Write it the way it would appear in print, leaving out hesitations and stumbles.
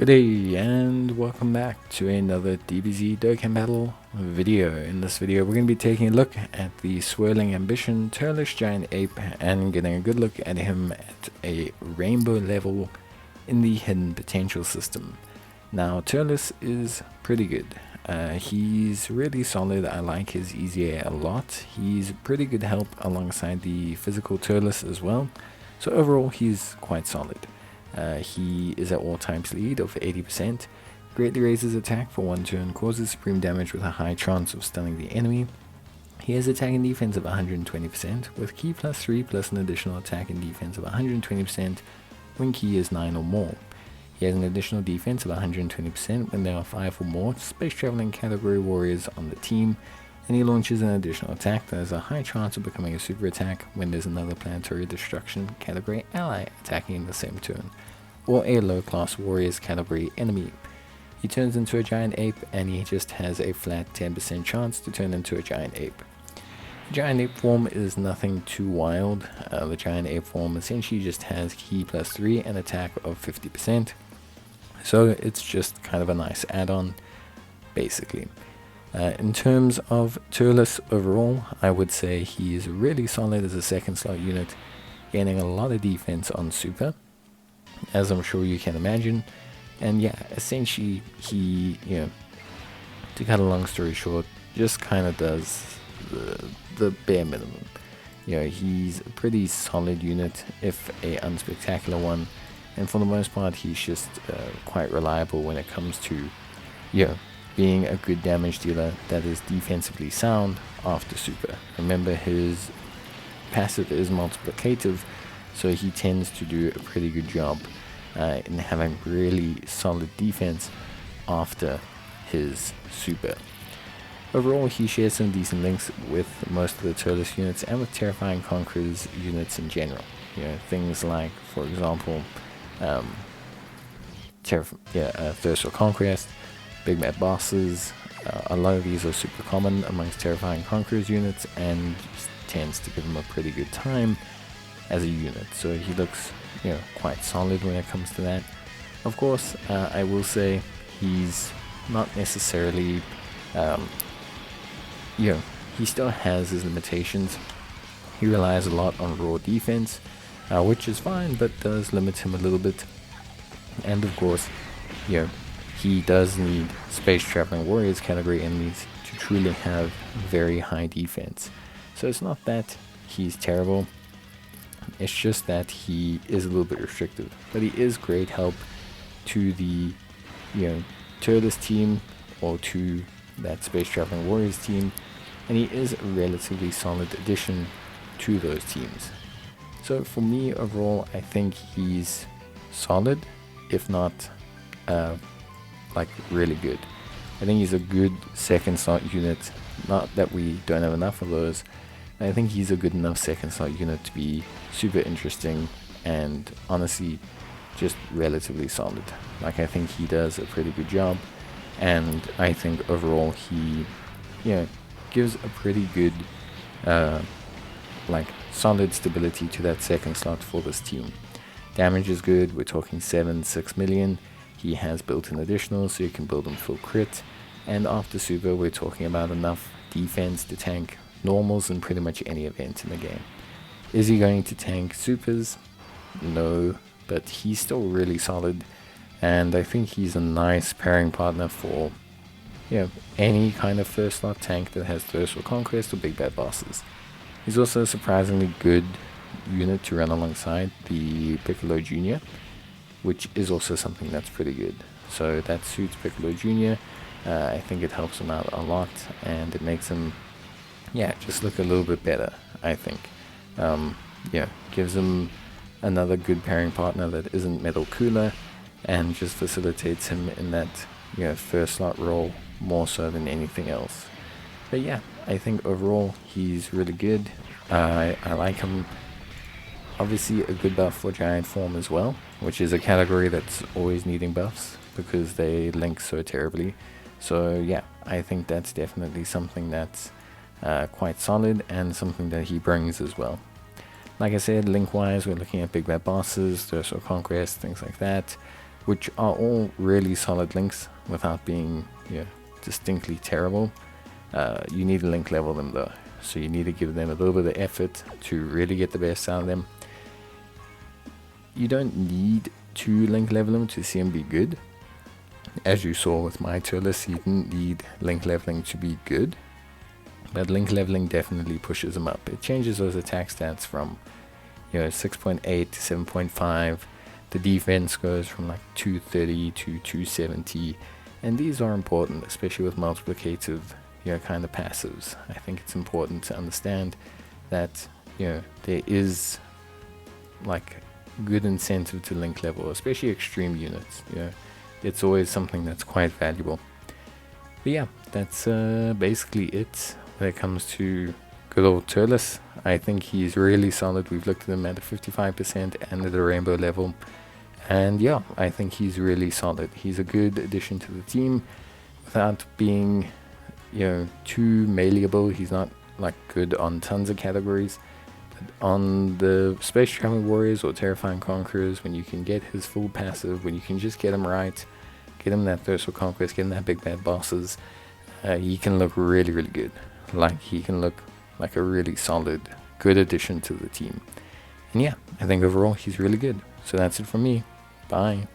Good day and welcome back to another DBZ Dokkan Battle video. In this video we're going to be taking a look at the Swirling Ambition Turles Giant Ape and getting a good look at him at a rainbow level in the Hidden Potential system. Now Turles is pretty good. He's really solid. I like his EZA a lot. He's pretty good help alongside the physical Turles as well. So overall he's quite solid. He is at all times lead of 80%, greatly raises attack for one turn, causes supreme damage with a high chance of stunning the enemy. He has attack and defense of 120%, with key +3 plus an additional attack and defense of 120% when key is 9 or more. He has an additional defense of 120% when there are 5 or more space traveling category warriors on the team, and he launches an additional attack that has a high chance of becoming a super attack when there's another planetary destruction category ally attacking in the same turn, or a low class warriors category enemy. He turns into a giant ape and he just has a flat 10% chance to turn into a giant ape. The giant ape form is nothing too wild. The giant ape form essentially just has key +3 and attack of 50%. So it's just kind of a nice add-on basically. In terms of Turles overall, I would say he is really solid as a second slot unit, gaining a lot of defense on super, as I'm sure you can imagine. And yeah, essentially he, to cut a long story short, just kind of does the bare minimum. He's a pretty solid unit, if a unspectacular one, and for the most part he's just quite reliable when it comes to being a good damage dealer that is defensively sound after super. Remember, his passive is multiplicative, so he tends to do a pretty good job in having really solid defense after his super. Overall, he shares some decent links with most of the Turles units and with Terrifying Conquerors units in general. Things like, for example, Thirst for Conquest, Big Mad Bosses. A lot of these are super common amongst Terrifying Conquerors units and just tends to give them a pretty good time as a unit. So he looks quite solid when it comes to that. Of course, I will say he's not necessarily he still has his limitations. He relies a lot on raw defense, which is fine, but does limit him a little bit. And of course, he does need space traveling warriors category enemies to truly have very high defense. So it's not that he's terrible, it's just that he is a little bit restrictive. But he is great help to the Turles team or to that space traveling warriors team, and he is a relatively solid addition to those teams. So for me overall, I think he's solid, if not really good. I think he's a good second slot unit. Not that we don't have enough of those. I think he's a good enough second slot unit to be super interesting and honestly just relatively solid. I think he does a pretty good job, and I think overall he gives a pretty good solid stability to that second slot for this team. Damage is good. We're talking 6 million. He has built-in additionals, so you can build him full crit. And after super, we're talking about enough defense to tank normals in pretty much any event in the game. Is he going to tank supers? No, but he's still really solid. And I think he's a nice pairing partner for any kind of first slot tank that has Thirst for Conquest or Big Bad Bosses. He's also a surprisingly good unit to run alongside the Piccolo Jr., which is also something that's pretty good. So that suits Piccolo Jr. I think it helps him out a lot, and it makes him just look a little bit better, I think. Gives him another good pairing partner that isn't Metal Cooler, and just facilitates him in that first slot role more so than anything else. But I think overall he's really good. I like him. Obviously a good buff for giant form as well, which is a category that's always needing buffs because they link so terribly. So I think that's definitely something that's quite solid and something that he brings as well. Like I said, link wise we're looking at Big Bad Bosses, Thirst for Conquest, things like that. which are all really solid links without being distinctly terrible. You need to link level them though, so you need to give them a little bit of effort to really get the best out of them. You don't need to link level them to see them be good. As you saw with my Turles, you didn't need link leveling to be good, but link leveling definitely pushes them up. It changes those attack stats from 6.8 to 7.5. The defense goes from like 230 to 270, and these are important, especially with multiplicative kind of passives. I think it's important to understand that there is like good incentive to link level, especially extreme units. It's always something that's quite valuable. But yeah, that's basically it when it comes to good old Turles. I think he's really solid. We've looked at him at a 55% and at a rainbow level, and yeah, I think he's really solid. He's a good addition to the team without being too malleable. He's not like good on tons of categories. On the Space Traveling Warriors or Terrifying Conquerors, when you can get his full passive, when you can just get him right, get him that Thirst for Conquest, get him that big bad bosses, he can look really, really good. Like, he can look like a really solid, good addition to the team. And yeah, I think overall he's really good. So that's it from me. Bye.